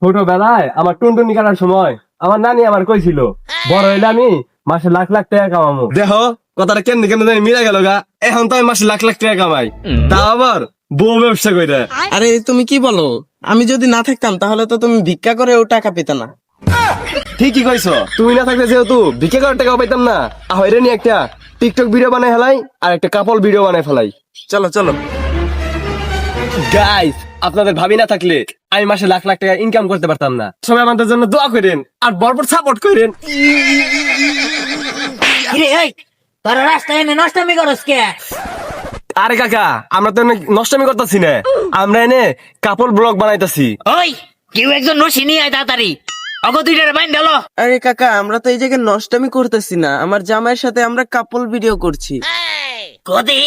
ছোটবেলায় আমার টুনটুনি কাটার সময় আমার নানি আমার কইছিল বড় হইলে আমি মাসে লাখ লাখ টাকা কামাবো। দেখো কথাটা কেমনি কেমন জানি মিলে গেল গা। এখন তো আমি মাসে লাখ লাখ টাকা কামাই, তা আবার বউ ব্যবসা কইরা। আরে তুমি কি বলো? আমি যদি না থাকতাম তাহলে তো তুমি ভিক্ষা করেও টাকা পেতে না। ঠিকই কইছো, তুমি না থাকলে যেহেতু ভিক্ষা করার টাকা পাইতাম না, আহরে নি একটা টিকটক ভিডিও বানাই ফেলাই আর একটা কাপল ভিডিও বানাই ফেলাই। চলো চলো। গাইস, আপনাদের ভাবি না থাকলে আমি মাসে লাখ লাখ টাকা ইনকাম করতে পারতাম না। সবাই আমাদের জন্য দোয়া করেন আর বরপর সাপোর্ট করেন। কিরে এই তোরা রাস্তায় এনে নষ্টামি করস কে? আরে কাকা, আমরা তো এনে নষ্টামি করতেছি না, আমরা এনে কাপল ব্লগ বানাইতাছি। ওই কেউ একজন নসি নিয়ে আয় তাড়াতাড়ি, অগ দুইটারে বাইন দিলো। আরে কাকা, আমরা তো এই জায়গায় নষ্টামি করতেছি না, আমার জামাইয়ের সাথে আমরা কাপল ভিডিও করছি। কদি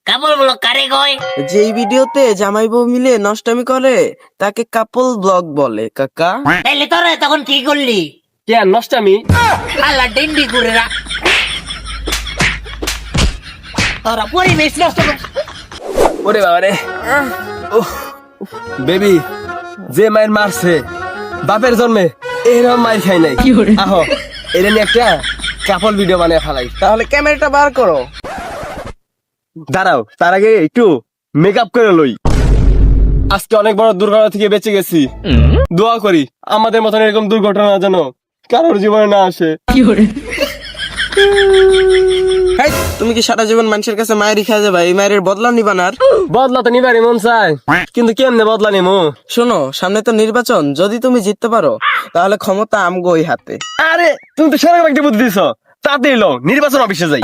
কাপড় বলো কারে কয়? যেই ভিডিওতে জামাই বউ মিলে নষ্টামি করে তাকে কাপল ব্লগ বলে কাকা। তাইলে তোরা তখন কি করলি? কে নষ্টামি? আল্লাহ ডেন্ডি করে রাখ তোরা পরিবেশ নষ্ট কর। ওরে বাবা রে, বেবি যে মায়ের মারছে বাপের জন্মে এরকম মায়ের খাই নাই। আহো এটা নিয়ে একটা কাপল ভিডিও বানিয়ে ফেলাই। তাহলে ক্যামেরাটা বার করো। দাঁড়াও, তার আগে একটু মেকআপ করে লই। আজকে অনেক বড় দুর্ঘটনা থেকে বেঁচে গেছি, দোয়া করি আমাদের মতন এরকম দুর্ঘটনা যেন কারোর জীবনে না আসে। হেই, তুমি কি সারা জীবন মানুষের কাছে মায়েরই খাওয়া যাবে? এই মায়ের বদলা নিবা না? আর বদলা তো নিবারই মন চায়, কিন্তু কেমনে বদলা নিমু? শোনো, সামনে তো নির্বাচন, যদি তুমি জিততে পারো তাহলে ক্ষমতা আমগো ওই হাতে। আরে তুমি তো সেরকম একটা বুদ্ধি দিছ, তাতে এলো নির্বাচন অফিসে যাই।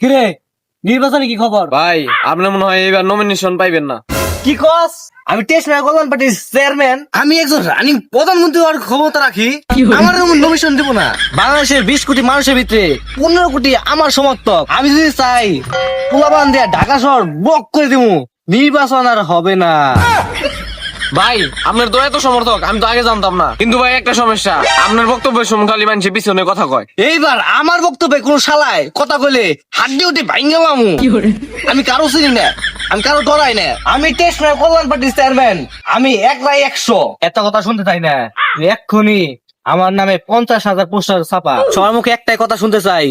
কিরে, নির্বাচনে কি খবর? ভাই, আপনার মনে হয় এবার নমিনেশন পাইবেন না। কি কস? আমি টেস্ট ম্যাচ কল্যাণ পার্টির চেয়ারম্যান, আমি একজন রানিং প্রধানমন্ত্রী হওয়ার ক্ষমতা রাখি, আমার নমিনেশন দিব না? বাংলাদেশের 20 কোটি মানুষের ভিতরে 15 কোটি আমার সমর্থক, আমি যদি চাই পোলাবান দিয়ে ঢাকা শহর ব্লক করে দিব, নির্বাচন আর হবে না। ভাই, আপনার তো এত সমর্থক আমি তো আগে জানতাম না। কিন্তু ভাই একটা সমস্যা, আপনার বক্তব্যের সময় খালি মানুষের পিছনে কথা কয়। এইবার আমার বক্তব্যে কোন শালায় কথা কইলে হাড্ডি উঠে ভাঙ্গে লামু। আমি কারো চিনি না, আমি কারো ডরাই না, আমি টেস্ট ম্যাচ কল্যাণ পার্টির চেয়ারম্যান, আমি 100 এত কথা শুনতে চাই না। এক্ষুনি আমার নামে 50,000 পোস্টার ছাপা, সবার মুখে একটাই কথা শুনতে চাই,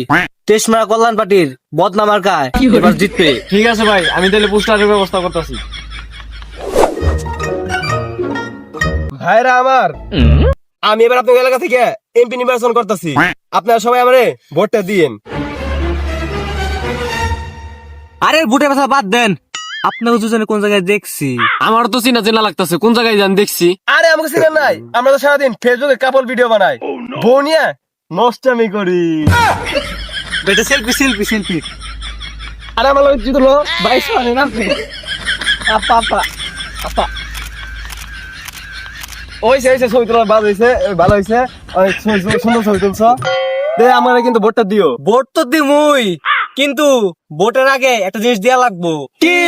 টেস্ট ম্যাচ কল্যাণ পার্টির বদনাম মার্কা এবার জিতবে। ঠিক আছে ভাই, আমি তাহলে পোস্টারের ব্যবস্থা করতেছি। ভাইরা আমার, আমি এবার আপনার এলাকা থেকে এমপি নির্বাচন করতেছি, আপনারা সবাই আমারে ভোটটা দিয়েন। আরে ভোটের কথা বাদ দেন, আপনাকে দুজনে কোন জায়গায় দেখছি? আমার তো চিনা চেনা লাগতেছে, কোন জায়গায় যান দেখছি। আরে আমাকে চিনেন নাই? আমরা তো সারাদিন ফেসবুকে কাপল ভিডিও বানাই, বউ নিয়ে নষ্টামি করি। বেটা সেলফি সেলফি সেলফি। আরে আমার লোক জিতল ভাই, শোনেন আপনি। আপা আপা আপা ওইছে ওইছে, ছবি তোলা ভালো হয়েছে, ভালো হয়েছে, অনেক সুন্দর ছবি তুলছ। আমার কিন্তু ভোটটা দিও। ভোট তো দিমুই, কিন্তু ভোটের আগে একটা জিনিস দেয়া লাগবো। কি?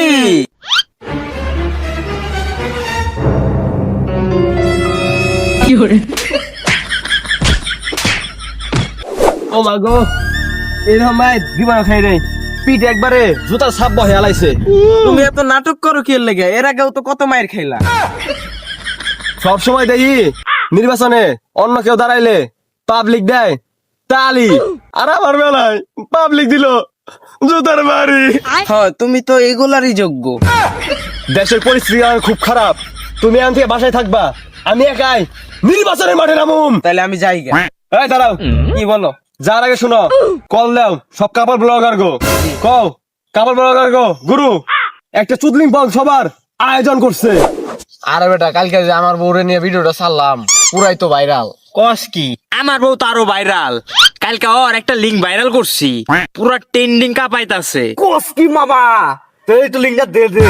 ও মা গো, এরকম ভাই দিবা খাই রে, পিঠ একবারে জুতার ছাপ বহে আলাইছে। তুমি এত নাটক করো কি এর লেগে? এর আগেও তো কত মায়ের খাইলা। সব সময় দেখি নির্বাচনে অন্য কেউ দাঁড়াইলে পাবলিক দেয় তালি, আর আমার বেলায় পাবলিক দিল জুতার বাড়ি। হ্যাঁ, তুমি তো এগুলারই যোগ্য। দেশের পরিস্থিতি এখন খুব খারাপ, তুমি এখন থেকে বাসায় থাকবা, আমি একাই নির্বাচনের মাঠে নামুম। তাহলে আমি যাই গে। এই দাঁড়াও, কি বলো? যার আগে শুনো, কল দাও সব কাপড় ব্লগার গো, কও কাপড় ব্লগার গো, গুরু একটা চুদলিং বল সবার আয়োজন করছে। আরে বেটা, কালকে যে আমার বউরে নিয়ে ভিডিওটা ছাড়লাম, পুরাই তো ভাইরাল। কস কি? আমার বউ তো আরো ভাইরাল, কালকে ওর একটা লিঙ্ক ভাইরাল করছি, পুরো ট্রেন্ডিং কাঁপাইতাছে। কস কি মামা? তুই তো লিংকটা দে দে,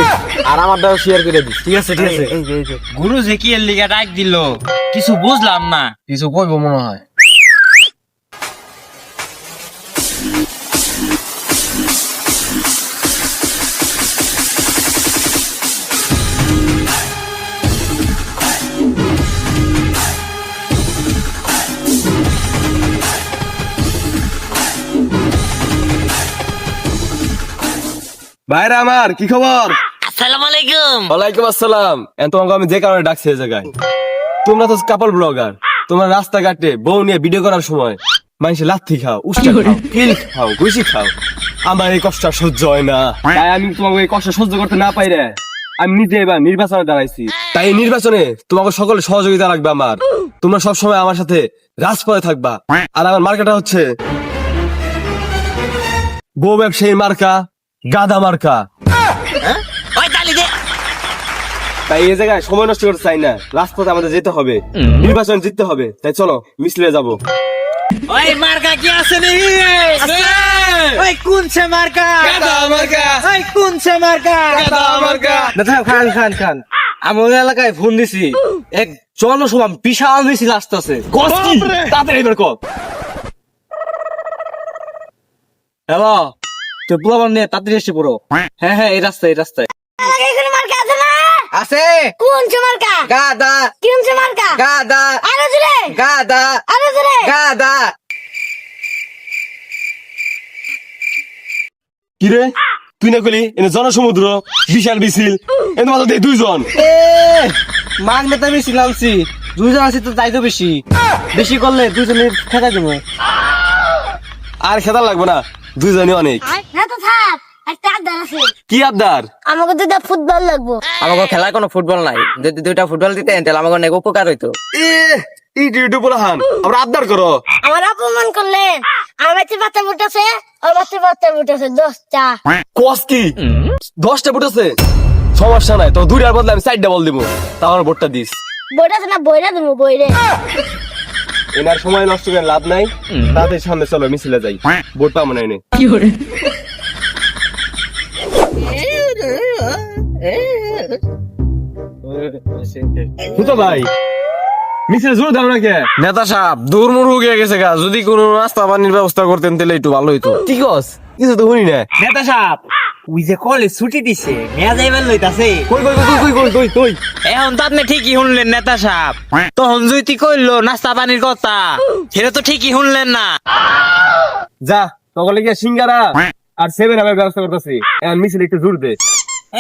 আর আমারটাও শেয়ার করে দিস। ঠিক আছে ঠিক আছে। গুরু যে কি এর লিগা ডাক দিল, কিছু বুঝলাম না। কিছু কইবো মনে হয়। ভাইরা আমার কি খবর? আসসালামু আলাইকুম। ওয়ালাইকুম আসসালাম। তোমাকে আমি যে কারণে ডাকছি এই জায়গায়, তোমরা তো কাপল ব্লগার, তোমরা রাস্তাঘাটে বউ নিয়ে ভিডিও করার সময় মানুষের লাথি খাও, উস্কা খাও, কিল খাও, ঘুষি খাও। আমার এই কষ্ট আর সহ্য হয় না, তাই আমি তোমাকে এই কষ্ট সহ্য করতে না পাইরে আমি নিজে এবার নির্বাচনে দাঁড়াইছি। তাই এই নির্বাচনে তোমাকে সকলে সহযোগিতা লাগবে আমার। তোমরা সবসময় আমার সাথে রাজপথে থাকবা। আর আমার মার্কাটা হচ্ছে বউ ব্যবসায়ী মার্কা, গাদা মার্কা। ওই তালি দে। তাই এই জায়গায় সময় নষ্ট করতে চাই না, রাজপথে আমাদের যেতে হবে, নির্বাচন জিততে হবে। তাই চলো মিছিলে যাবো। ওই মার্কা কি আছে নি? ওই কোন সে মার্কা? ওই কোন সে মার্কা? দাদা খান খান খান, আমি ওই এলাকায় ফোন দিছি, এক জনসভা বিশাল মিছিল আসতেছে। তাড়াতাড়ি বের কর। হ্যালো, তো পোলাপান নিয়ে তাড়াতাড়ি এসে পড়ো। হ্যাঁ হ্যাঁ, এই রাস্তায় এই রাস্তায় এখানে মার্কা আছে না? আছে। কোন সে মার্কা? গাদা কোন সে মার্কা? গাদা আরো জোরে, গাদা আরো জোরে। গাদা। কিরে তুই না কলি এনে জনসমুদ্র বিশাল মিছিল, এনে মাত্র দেই দুইজন। এ মাগ নেতা মিছিল আনছি, দুইজন আছি তো তাই তো বেশি বেশি করলে দুজনে খেতা দেবো। আর খেতা লাগবে না, দুইজনই অনেক। না তো থাক, একটা আড্ডা আছে। কি আবদার? আমাকে দুটা ফুটবল লাগবো। আমাকে খেলায় কোনো ফুটবল নাই, যদি দুইটা ফুটবল দিতেন তাহলে আমাকে অনেক উপকার হইতো। ইউটিউব বলাহান আমরা আবদার করো। আমার অপমান করলেন। আমার বাচ্চা বাচ্চা ফুটেছে, আমার বাচ্চা বাচ্চা ফুটেছে 10টা। কস কি 10টা ভোট আছে? সমস্যা নাই, তো দুইটার বদলে আমি 4টা বল দিব, তা আমার ভোটটা দিস। বইটা আছে না, বইটা দেবো বইরে। এনার সময় নষ্ট করে লাভ নাই, তাদের সামনে চলো মিছিলে যাই, ভোট পাবো না এনে। ভাই মিছিলে জোর দাও না কে? নেতা সাহেব দূরমুর হয়ে গেছে গা, যদি কোনো নাস্তা পানির ব্যবস্থা করতেন তাহলে একটু ভালো হইতো। ঠিক আছে, কিছু তো শুনি না। নেতা সাহেব ওই যে কলেজ ছুটি দিছে, মেয়া যাইবার লইতাছে। কই কই কই কই কই কই কই এখন তো আপনি ঠিকই শুনলেন নেতা সাহেব, তখন জুইতি কইলো নাস্তা পানির কথা, সেটা তো ঠিকই শুনলেন না। যা তখন গিয়ে সিঙ্গারা আর 7 আপের ব্যবস্থা করতেছি, এখন মিছিলে একটু জোর দে।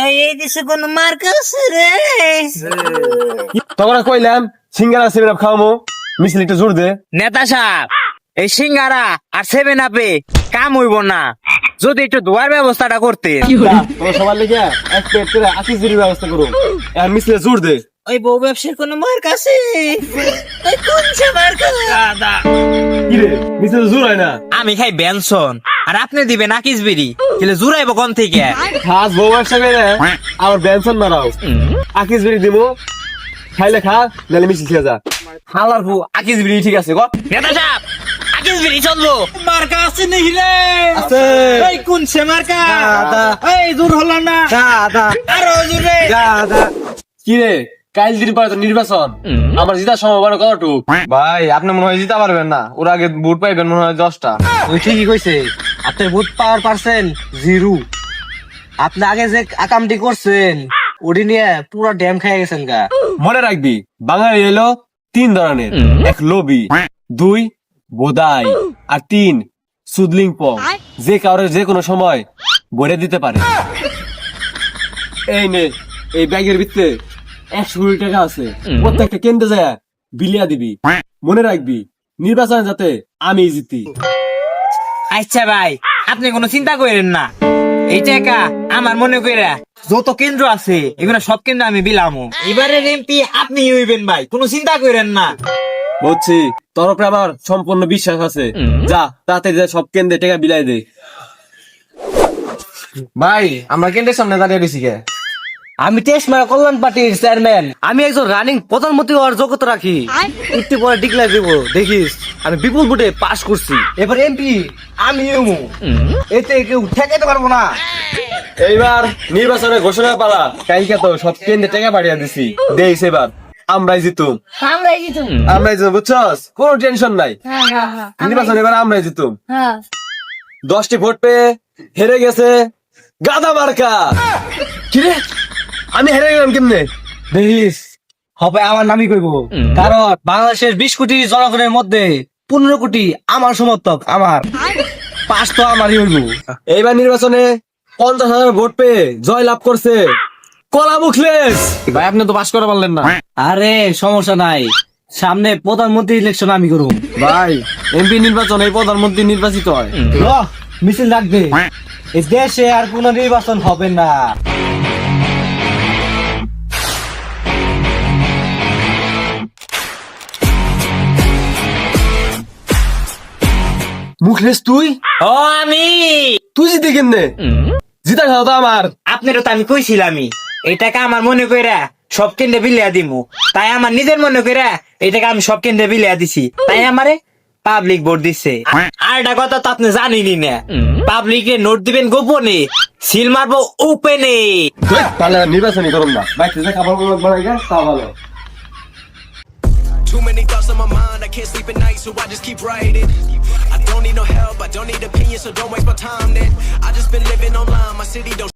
এই দেশে কোন মার্কা আছে রে? তখন কইলাম সিঙ্গারা 7 আপ খাওয়ামো, মিছিলে একটু জোর দে। নেতা সাহেব এই সিঙ্গারা আর 7 আপে কাম হইব না, যদি একটু দোয়ার ব্যবস্থাটা করতে। তোমার সবার লেগে এক প্লেট করে 80 জিরির ব্যবস্থা করো, এখন মিছিলে জোর দে। ওই বউ ব্যবসার কোন মার্কা আছে? ওই কোন সে মার্কা? কি রে মিছিলে জোর হয় না? আমি খাই বেনসন আর আপনি দিবেন আকিস বিড়ি, তাহলে জুড়াইব কোন থেকে? খাস বউ ব্যবসা করে আমার বেনসন মারাও, আকিস বিড়ি দিমু, খাইলে খা নাহলে মিছিল খেয়ে যা। হালার ফু আকিস বিড়ি ঠিক আছে গো। নেতা সাহেব আকিস বিড়ি চলবো। মার্কা আছে নাকি রে? আছে। এই কোন সে মার্কা? গাদা। এই দূর হলো না, গাদা আরো জোরে। গাদা। কি রে কাল দিন পরে তো নির্বাচন, আমার জিতার সম্ভাবনা কতটুক? ভাই আপনি মনে হয় জিতা পারবেন না, ওর আগে ভোট পাইবেন মনে হয় 10টা। ওই ঠিকই কইছে, আপনার ভোট পাওয়ার পার্সেন্ট 0। আপনি আগে যে আকামটি করছেন ওটি নিয়ে পুরো ড্যাম খাই গেছেন গা। মনে রাখবি বাঙালি এলো 3 ধরনের, 1 লোভী, 2 বোদাই, আর 3 সুদলিং পং, যে কারোর যে কোনো সময় বলে দিতে পারে। এই নে এই ব্যাগের ভিতরে 100 কোটি টাকা আছে, প্রত্যেকটা কেন্দ্রে যায় বিলিয়া দিবি। মনে রাখবি নির্বাচনে যাতে আমি জিতি। আচ্ছা ভাই আপনি কোনো চিন্তা করেন না, এই টাকা আমার মনে করে যত কেন্দ্র আছে এগুলো সব কেন্দ্র আমি বিলামো। এবারের এমপি আপনি হইবেন ভাই, কোনো চিন্তা করেন না। বুঝছি তোর উপরে আমার সম্পূর্ণ বিশ্বাস আছে, যা তাড়াতাড়ি যা সব কেন্দ্রে টাকা বিলাই দে। ভাই আমরা কেন্দ্রের সামনে দাঁড়িয়ে রয়েছি কে? আমি টেস্ট মারা কল্যাণ পার্টির চেয়ারম্যান, আমি একজন রানিং প্রধানমন্ত্রী হওয়ার যোগ্যতা রাখি। একটু পরে ডিক্লেয়ার দেব, দেখিস আমি বিপুল ভোটে পাস করছি। এবার এমপি আমি হবো, এতে কেউ ঠেকাইতে পারবো না। এইবার নির্বাচনের ঘোষণা পালা, কালকে তো সব কেন্দ্রে টাকা পাঠিয়ে দিছি, দেই এবার আমরাই জিতুম। আমরাই জিতুম। আমরাই জিতুম, বুঝছস? কোনো টেনশন নাই, হ্যাঁ হ্যাঁ হ্যাঁ। নির্বাচন এবার আমরাই জিতুম। হ্যাঁ 10টি ভোট পেয়ে হেরে গেছে গাদা মার্কা। কিরে আমি হেরে গেলাম কেমনে? দেখিস হবে আমার নামই কইব, কারণ বাংলাদেশের 20 কোটি জনগণের মধ্যে 15 কোটি আমার সমর্থক, আমার পাস তো আমারই হইব। এইবার নির্বাচনে 50,000 ভোট পেয়ে জয় লাভ করছে কলা মুখলেস। ভাই আপনি তো পাস করা পারলেন না। আরে সমস্যা নাই, সামনে প্রধানমন্ত্রী ইলেকশন আমি করব। ভাই এমপি নির্বাচন এই প্রধানমন্ত্রী নির্বাচিত হয়। মিছিল লাগবে, এই দেশে আর কোন নির্বাচন হবে না। মুখলেস তুই ও আমি তুই জিতে কেমনে? জিতা খাও তো আমার। আপনারও তো আমি কইছিলামই এই টাকা আমার মনে কইরা সব কেন্দ্রে বিলিয়া দিমু, তাই আমার নিজের মনে কইরা এই টাকা আমি সব কেন্দ্রে বিলিয়া দিছি, তাই আমারে পাবলিক ভোট দিচ্ছে। আর একটা কথা তো আপনি জানেনই না, পাবলিকে নোট দিবেন গোপনে, সিল মারবো ওপেনে। তাহলে নির্বাচনই করুন না, বাইক থেকে খাবার বানাই গা তা ভালো। Too many thoughts on my mind, I can't sleep at night, so I just keep writing. I don't need no help, I don't need opinions, so don't waste my time then. I just been living online, my city don't